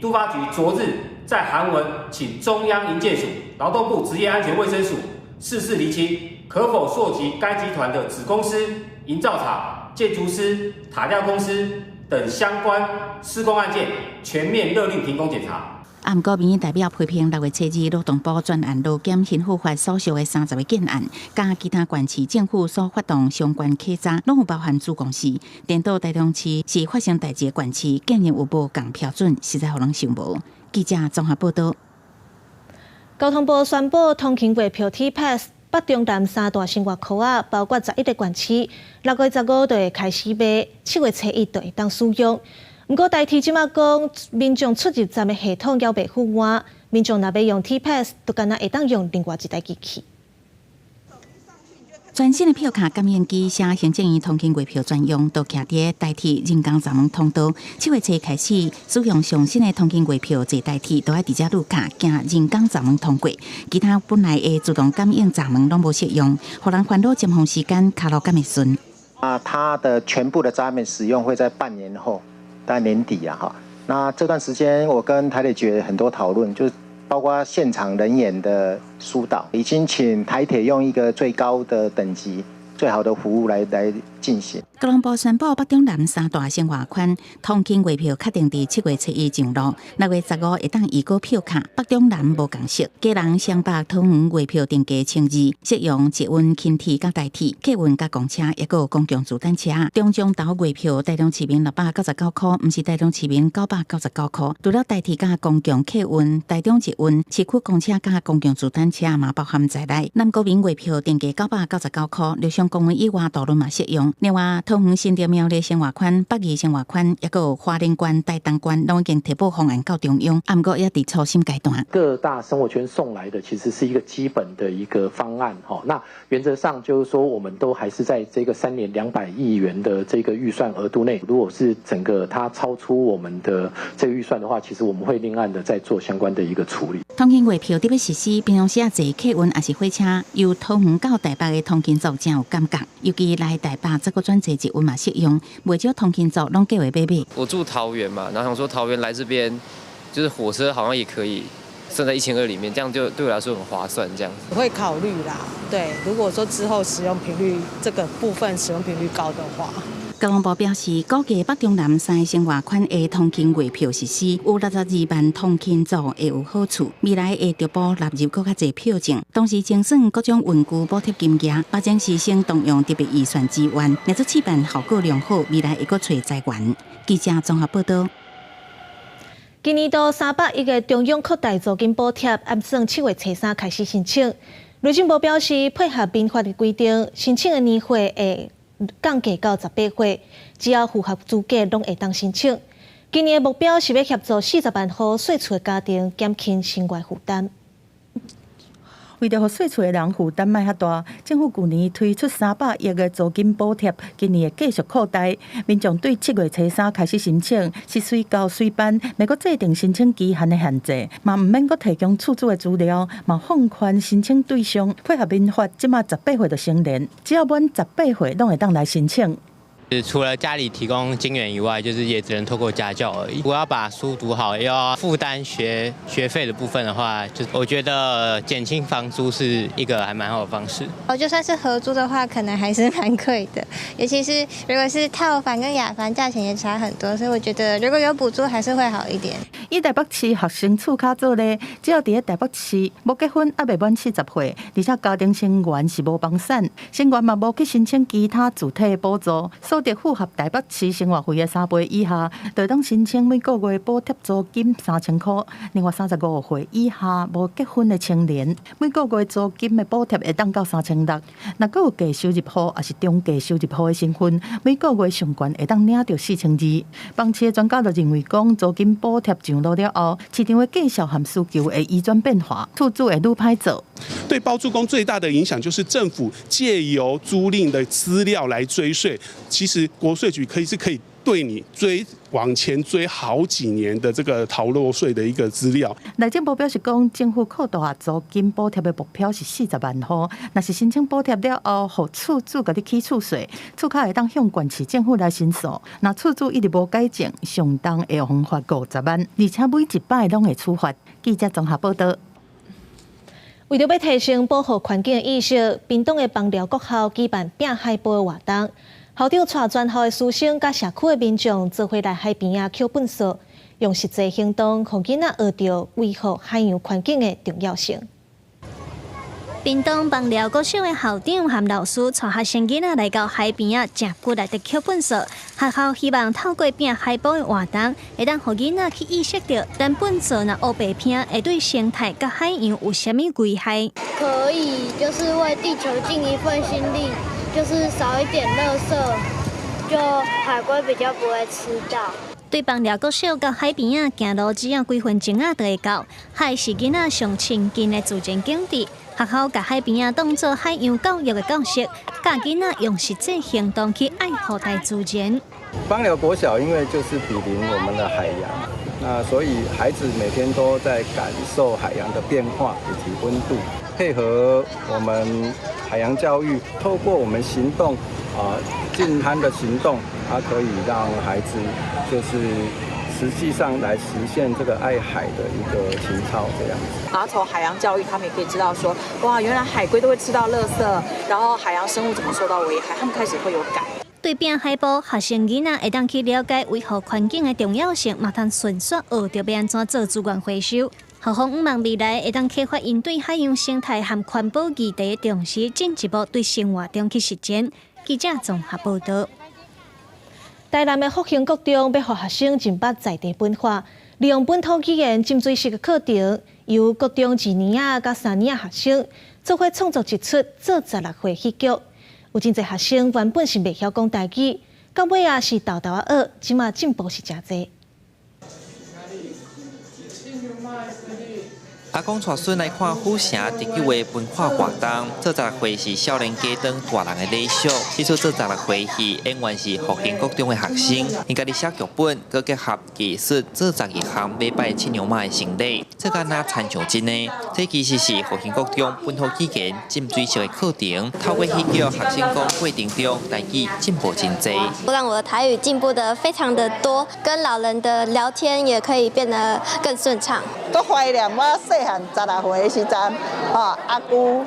都发局昨日在函文请中央营建署、劳动部职业安全卫生署事事厘清，可否溯及该集团的子公司、营造厂、建筑师、塔吊公司等相关施工案件，全面勒令停工检查。不过，民意代表批评6月7日劳动部专案路检刑事法所属的30个建案，加其他县市政府所发动相关稽查，拢有包含子公司。颠倒台中市是发生代志的县市，竟然有无共标准，实在互人想无。记者综合报道。交通部宣布，通勤月票 T-Pass 北中南3大生活区啊，包括11个县市，6月15就会开始卖，7月初1就会当使用。不过，台铁即马讲，民众出入站的系统还未ful完，民众若要用 T-Pass， 就干那会当用另外一台机器。全新的票卡感应机写行政院通勤月票专用，都徛伫台铁人工闸门通道。7月初开始使用上新的通勤月票，坐台铁都要直接路卡行人工闸门通过，其他本来的自动感应闸门拢无适用，互人烦恼尖峰时间卡路敢会顺。它的全部的闸门使用会在半年后。到年底啊，哈，那这段时间我跟台铁局很多讨论，就是包括现场人员的疏导，已经请台铁用一个最高的等级、最好的服务来进行。交通部宣布，北中南3大生活圈通勤月票确定伫7月初1上路，6月15会当移购票卡。北中南无共识，家人双北桃园月票定价1,200，适用捷运、轻铁甲台铁、客运甲公车，也有公共自单车。中中岛月票台中市民699块，毋是台中市民999块。除了台铁甲公共客运、台中捷运、市区公车甲公共自单车嘛包含在内。南国民月票定价999块，陆上公园以外道路嘛适用。另外，桃园新竹苗栗生活圈、北宜生活圈，也有花莲县、台东县，拢已经提报方案到中央，不过也伫初审阶段。各大生活圈送来的其实是一个基本的一个方案，那原则上就是说，我们都还是在这个3年200亿元的这个预算额度内。如果是整个它超出我们的这个预算的话，其实我们会另案的再做相关的一个处理。通勤月票伫要实施，平常时啊坐客运也是火车，由桃园到台北的通勤族真有感觉，尤其来台北这个转坐捷运嘛适用，袂少通勤族拢计划买。我住桃园嘛，然后想说桃园来这边，就是火车好像也可以算在1200里面，这样就对我来说很划算。这样子我会考虑啦，对，如果说之后使用频率这个部分使用频率高的话。交通部表示，估计北中南3个生活圈的通勤月票实施，有62万通勤族会有好处。未来会逐步纳入更较侪票种，同时精算各种运具补贴金额，把前市省动用特别预算资源，让这试办效果良好，未来会搁找财源。记者综合报道。今年度301个中央扩大租金补贴，按算7月初3开始申请。内政部表示，配合民法的规定，申请的年岁会降低到18岁，只要符合资格，拢会当申请。今年的目标是要协助40万户税厝的家庭减轻生活负担。为着让税厝的人负担卖较大，政府去年推出300亿的租金补贴，今年会继续扩大。民众对7月初3开始申请，是随到随办，未搁制定申请期限的限制，嘛唔免搁提供厝主的资料，嘛放宽申请对象，配合民法，即马18岁就成年，只要满18岁，拢会当来申请。除了家里提供金援以外，就是也只能透过家教而已。如果要把书读好，又要负担学费的部分的话，就我觉得减轻房租是一个还蛮好的方式。就算是合租的话，可能还是蛮贵的，尤其是如果是套房跟雅房，价钱也差很多，所以我觉得如果有补助还是会好一点。以台北市学生厝卡做例，只要伫台北市无结婚也未满40岁，而且家庭成员是无房产，成员嘛无去申请其他主体补助。所得符合台北市生活费的3倍以下，就当申请每个月补贴租金3000块。另外35岁以下无结婚的青年，每个月租金的补贴会当到3600。若佫有低收入户也是中低收入户的身份，每个月上悬会当领到4200。房市的专家就认为讲，租金补贴上路了后，市场的价销和需求会依转变化，厝主会愈歹做。对包租公最大的影响就是政府借由租赁的资料来追税。其实国税局可以对你往前追好几年的这个逃漏税的一个资料。内政部表示讲，政府扩大租金补贴的目标是40万户，若是申请补贴了后，互厝主甲你起厝税，厝卡会当向县市政府来申诉。若厝主一直无改正，上当会罚款50万，而且每一摆拢会处罚。记者综合报道。为了要提升保护环境的意识，屏东的枋寮国校举办拼海报的活动。校长带全校的师生甲社区的民众做伙来海边啊捡垃圾，用实际行动，让囡仔学到维护海洋环境的重要性。屏东枋寮国小的校长和老师带学生囡仔来到海边啊，正骨来得捡垃圾。学校希望透过拼海报的活动，会当让囡仔去意识到，咱垃圾若乌白拼，会对生态甲海洋有啥物危害？可以就是为地球尽一份心力。就是少一点垃圾，就海龟比较不会吃到。对枋寮国小到海边啊行路只要几分钟啊就会到，海是囡仔上亲近的自然景致。学校把海边啊当作海洋教育的教室，教囡仔用实际行动去爱护大自然。枋寮国小因为就是毗邻我们的海洋，那所以孩子每天都在感受海洋的变化以及温度，配合我们海洋教育，透过我们行动净滩的行动，它可以让孩子就是实际上来实现这个爱海的一个情操这样子。然后从海洋教育，他们也可以知道说，哇，原来海龟都会吃到垃圾，然后海洋生物怎么受到危害，他们开始会有感。对拼海报，学生囡仔会当去了解维护环境的重要性，嘛通迅速学着要安怎做资源回收。校方希望未来会当启发因对海洋生态和环保议题的重视，进一步对生活中去实践。记者综合报道。台南的复兴国中要让学生认捌在地文化，利用本土语言浸水式的课程，由国中2年啊到3年学生做伙创作一出做16岁戏剧。有真侪学生原本是袂晓讲台语，到尾啊是豆豆啊学，即马进步是真侪。阿公带孙来看府城特有的文化活动，做16岁是少年家长大人的理想。这出做16岁戏演员是复兴国中的学生，因家己写剧本，佮结合技术做12项礼拜青牛马的成绩，这敢若参像真的。这其实是复兴国中本土语言浸水式的课程，透过戏剧学生讲过程中台语进步真多。让我的台语进步的非常的多，跟老人的聊天也可以变得更顺畅。都怀念我细汉16岁的时阵，阿姑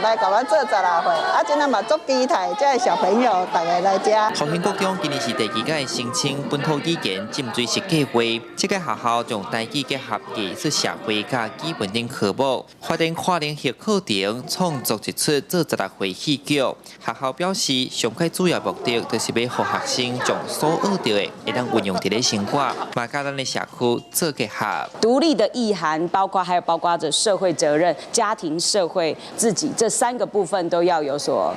来甲我做16岁，真正嘛足期待这些小朋友大家来遮。复兴国中今年是第2届申请本土语言浸水式计划，这个学校将台语结合技术社会甲基本等科目，发展跨领域课程，创作一出做16岁戏剧。学校表示，上届主要目的就是要让学生将所学到的会当运用伫咧生活，嘛甲咱的社区做结合。独立的意涵，包括包括着社会责任、家庭、社会、自己这3个部分都要有所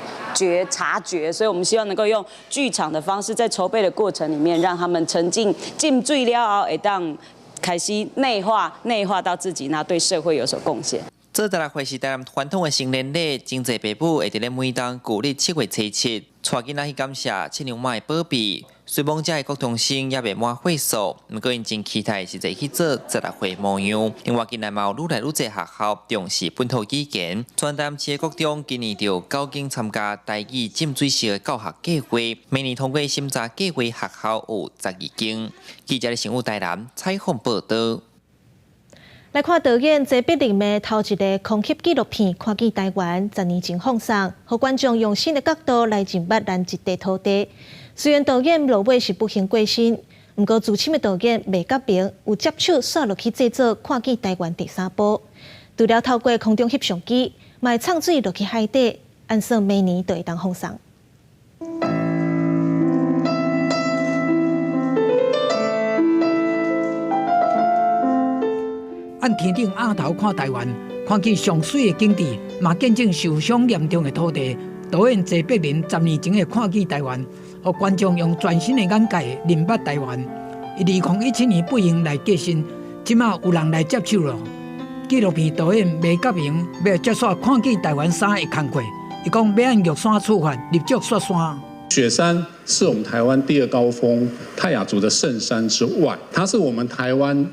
察觉。所以我们希望能够用剧场的方式，在筹备的过程里面，让他们沉浸进醉了后，会当开始内化到自己，那对社会有所贡献。这在来会是台湾传统的成年礼，真侪爸母会伫咧每当旧历7月初7，带囡仔去感谢亲娘妈的保庇。虽望遮的国中生也未满岁数，不过因真期待实际去做这来会模样。另外，近来嘛有愈来愈侪学校重视本土语言，全台市的国中今年就9间参加台语浸水式的教学计划，明年通过审查计划学校有12间。记者的新闻台南采访报道。来看导演谢碧玲的头一个空袭纪录片《看见台湾》，10年前放送，让观众用新的角度来认捌咱一块土地。虽然导演落尾是不幸过身，不过资深的导演麦甲平有接手刷落去制作《看见台湾》第3部。除了透过空中翕相机，嘛会唱水落去海底，按算明年就会当放送。按天顶鸭头看台湾，看见上水的景致，嘛见证受伤严重的土地。导演谢碧玲10年前的《看见台湾》，让观众用全新的眼界认捌台湾。2017年不幸来过身，即马有人来接手了。纪录片导演麦甲平要接续《看见台湾3》的工作，伊讲要按玉山出发，立足雪山。雪山是我们台湾第2高峰，泰雅族的圣山之外，它是我们台湾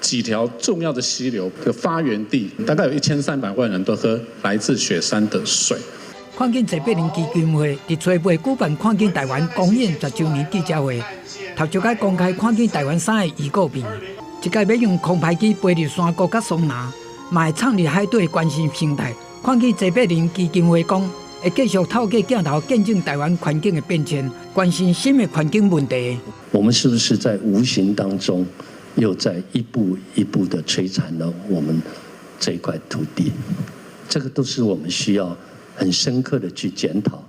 几条重要的溪流的发源地，大概有1300万人都喝来自雪山的水。看见谢碧玲基金会伫初八举办看见台湾公演10周年记者会，头一届公开看见台湾3的预告片，一届要用空拍机飞入山谷甲松林，嘛会创立海底关心生态。看见谢碧玲基金会讲，会继续透过镜头见证台湾环境的变迁，关心新的环境问题。我们是不是在无形当中，又在一步一步的摧残了我们这一块土地？这个都是我们需要很深刻的去检讨。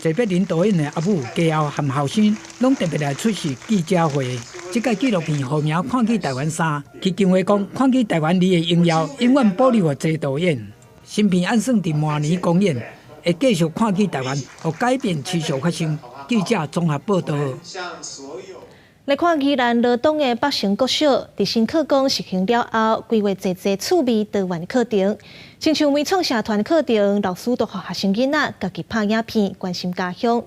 谢碧玲导演的阿母、家后和后生，拢特别来出席记者会。这届纪录片号名《看见台湾3》，基金会讲看见台湾2的荣耀永远保留给谢导演。新片按算伫明年公演，会继续看见台湾，和改变持续发生。记者综合报道。来看宜兰罗东的北城国小，伫新课纲实行了后，规划侪趣味多元的课程，亲像微创社团课程，老师都和学生囡仔家己拍影片，关心家乡。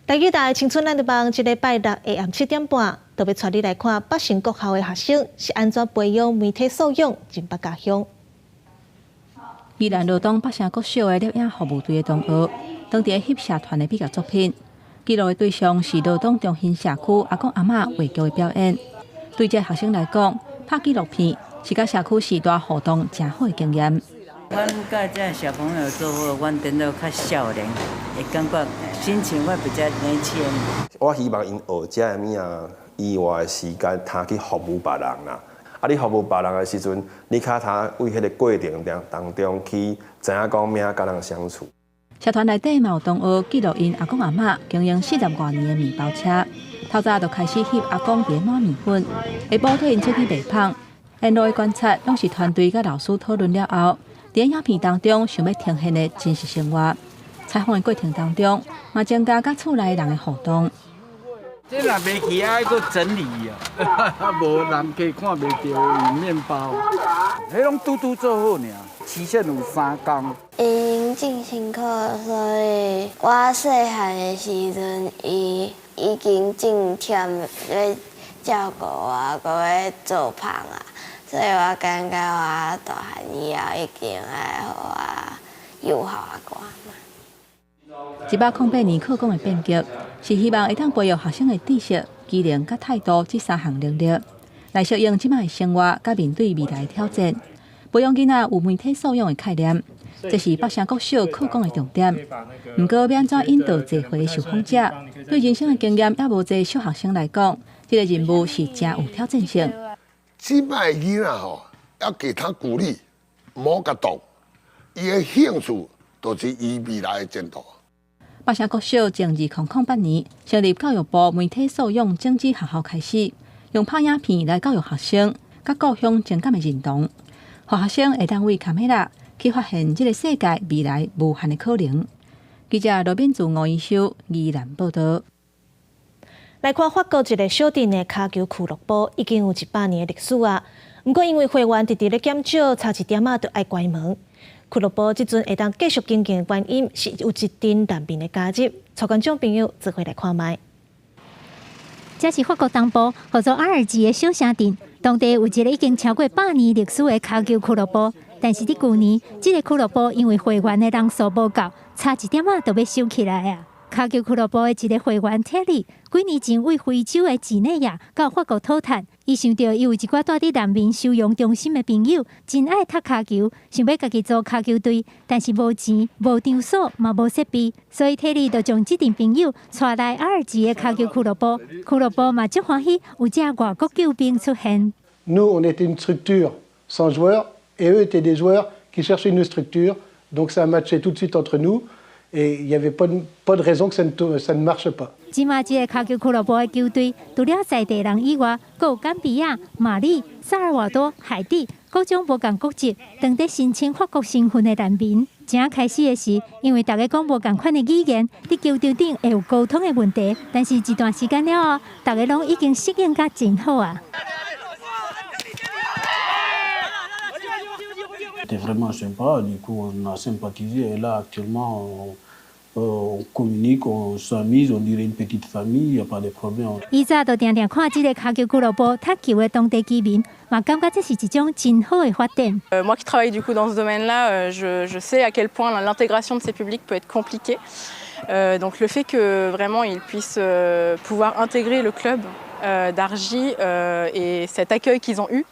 台语台青春咱的帮，这礼拜6下暗7点半，特别带你来看北城国校的学生是安怎培养媒体素养，认捌家乡。宜兰罗东北城国小的摄影服务队的同学，当地翕社团的毕业作品。记录的对象是罗东中心社区阿公阿嬷话剧的表演。对这学生来讲，拍纪录片是甲社区时代互动真好的经验。阮甲这小朋友做伙，阮等到较少年，会感觉心情会比较年轻。我希望因学这个物啊以外的时间，他去服务别人啦。啊，你服务别人的时阵，你较他为迄个过程当中去知影讲咩甲人相处。社团内底嘛有同学记录因阿公阿嬷经营40多年的面包车，透早就开始翕阿公伫满面粉，下晡替因出去卖芳。沿路的观察拢是团队甲老师讨论了后，伫影片当中想要呈现的真实生活。采访的过程当中，嘛增加甲厝内人的互动。这若卖去爱搁整理啊，无人可以看袂到面包，迄拢拄做好尔，期限有3工。因进新课，所以我细汉的时阵，伊已经真忝要照顾我，搁要做芳啊，所以我感觉我大汉以后一定爱互我友好啊寡嘛。 108年课纲的变革，是希望会当培育学生的知识、技能甲态度这3项能力，来适应即摆的生活，甲面对未来的挑战。培养囡仔有媒体素养的概念，这是北城国小课纲的重点。不过，要安怎引导这回受访者，对人生的经验也无侪小学生来讲，这个任务是真有挑战性。即摆囡仔吼，要给他鼓励，莫甲动，伊的兴趣就是伊未来的前途。 北城国小从2008年成立教育部媒体素养政治学校开始，用拍影片来教育学生，甲故乡情感的认同，学生会当为卡梅拉去发现这个世界未来无限的可能。记者罗宾柱、吴依修宜兰报道。来看法国一个小镇的骹球俱乐部，已经有100年的历史啊。不过因为会员直直咧减少，差一点就要关门。俱乐部即阵会当继续经营的原因是有一群难民的加入。蔡观众朋友做伙来看卖。这是法国东部叫做阿尔吉的小城镇，当地有一个已经超过100年历史的骹球俱乐部。但是伫去年，这个俱乐部因为会员的人数不够，差一点就要收起来啊。骹球俱乐部的一个会员特里，几年前为非洲的几内亚到法国讨趁，伊想到伊有一寡住伫难民收容中心的朋友，真爱踢骹球，想要家己组骹球队，但是无钱、无场所，嘛无设备，所以特里就将这群朋友带来阿尔吉的骹球俱乐部。俱乐部嘛足欢喜有这外国救兵出现。Nous, on était une structure sans joueurs, et eux étaient des joueurs qui cherchaient une structure, donc ça a matché tout de suite entre nous. Et il n'y avait pas de raison que ça ne marche pas. 即马这个骹球俱乐部的球队，除了在地人以外，还有甘比亚、马里、萨尔瓦多、海地各种无共国籍、当地申请法国身份的难民。正开始的是，因为大家讲无共款的语言，伫球场顶会有沟通的问题。但是一段时间了后，大家拢已经适应甲真好啊。C'était vraiment sympa, du coup on a sympathisé et là actuellement on communique, on s'amuse, on dirait une petite famille, il n'y a pas de problème. 以前就定定看这个骹球俱乐部踢球的当地居民，嘛感觉这是一种真好的发展。Moi qui travaille du coup dans ce domaine-là, je sais à quel point l'intégration de ces publics peut être compliquée. Donc le fait que vraiment ils puissent pouvoir intégrer le club d'Argy et cet accueil qu'ils ont eu,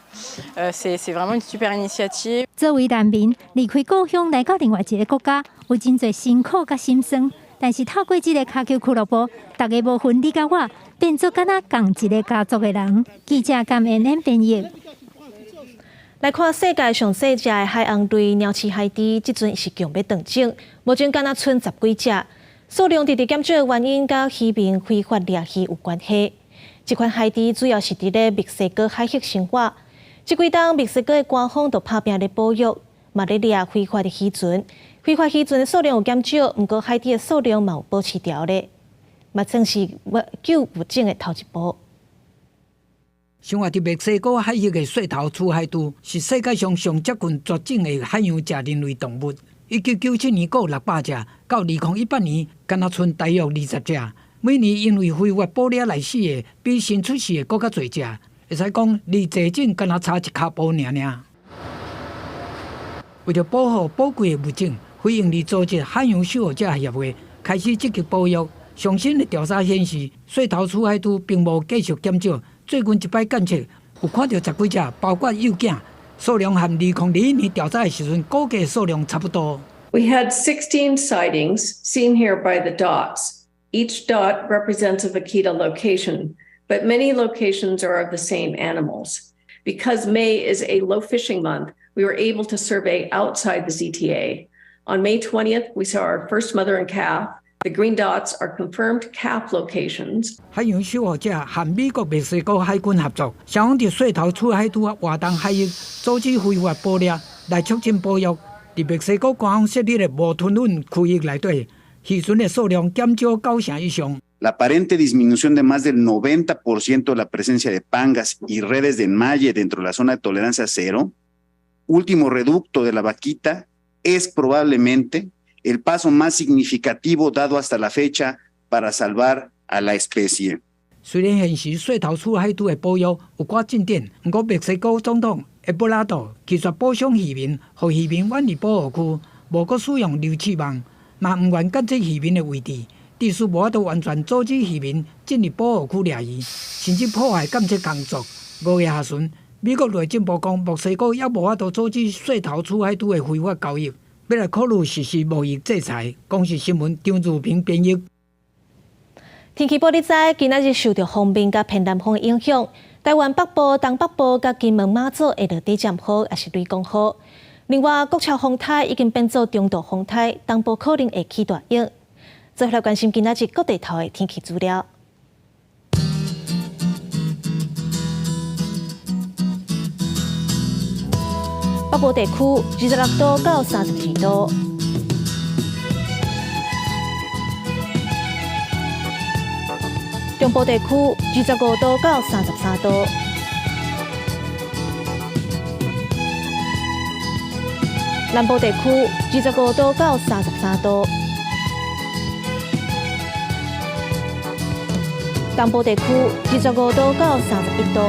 c'est vraiment une super initiative. 作为难民离开故乡来到另外一个国家，有真侪辛苦甲心酸。但是透过这个骹球俱乐部，大家无分你甲我，变做敢若共一个家族的人。记者甘恩恩编译。来看世界上细只的海洋类鸟翅海猪，即阵是强要断种，目前敢若剩10几只，数量直直减少的原因，甲渔民非法猎鱼有关系。这款海猪主要是伫咧墨西哥海域生活。这几冬，墨西哥的官方都拍拼咧保育，嘛咧掠非法的渔船。非法渔船的数量有减少，不过海猪的数量嘛有保持条咧，嘛算是救物种的头一步。生活伫墨西哥海域的细头雌海猪是世界上上接近绝种的海洋食人类动物。1997年有600只，到2018年敢若剩大约20只。每年因为非法捕猎来死的，比新出世的更较侪只，会使讲离绝种敢若差一脚步尔尔。为了保护宝贵的物种，非营利组织海洋守护者协会开始积极保育。上新的调查显示，细头雌海猪并无继续减少。最近一摆监测有看到10几只，包括幼囝，数量和2021年调查的时阵估计数量差不多。We had 16 sightings seen here by the dots. Each dot represents a vaquita location, but many locations are of the same animals. Because May is a low fishing month, we were able to survey outside the ZTA. On May 20th, we saw our first mother and calf. The green dots are confirmed calf locations. 海洋守护者和美国墨西哥海军合作，想伫细头雌海猪活动海域阻止非法捕猎，来促进保育。伫墨西哥官方设立的无吞吞区域内底。渔船的数量减少9成以上。La aparente disminución de más del 90% de la presencia de pangas y redes de enmalle dentro de la zona de tolerancia cero, último reducto de la vaquita, es probablemente el paso más significativo dado hasta la fecha para salvar a la especie. 虽然现时细头雌海猪的保育有寡进展，不过墨西哥总统埃博拉多拒绝保障渔民，让渔民远离保护区，无搁使用流刺网。嘛唔愿监测渔民的位置，至少无法度完全阻止渔民进入保护区掠鱼，甚至破坏监测工作。5月下旬，美国内政部讲，墨西哥也无法度阻止细头雌海猪的非法交易，要来考虑实施贸易制裁。公视新闻张志平编译。天气报你知，今仔日受到锋面甲偏南风的影响，台湾北部、东北部甲金门、马祖会落地渐好，也是雷公好。另外，国潮风台已经变做中度风台，东部可能会起大雨。接下来关心今仔日各地头的天气资料。北北部地区26度到32度。中部地区25度到33度。南部地区25度到33度。东部地区25度到31度。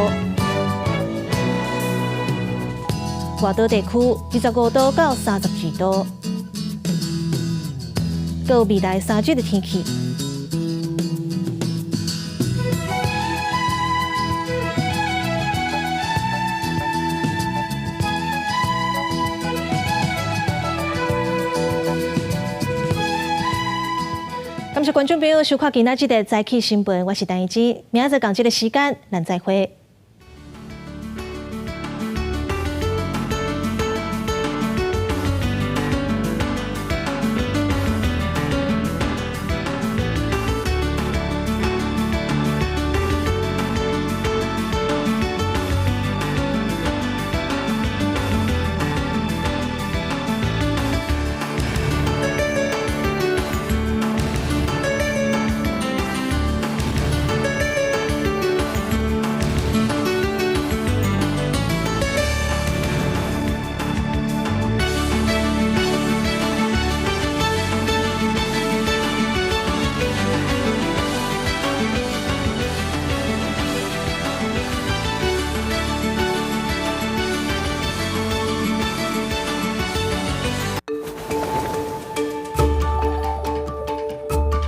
外岛地区25度到32度。各有未来3日的天气。感谢观众朋友收看今仔日的早起新闻，我是陈怡芝，明仔载同一个时间咱再会。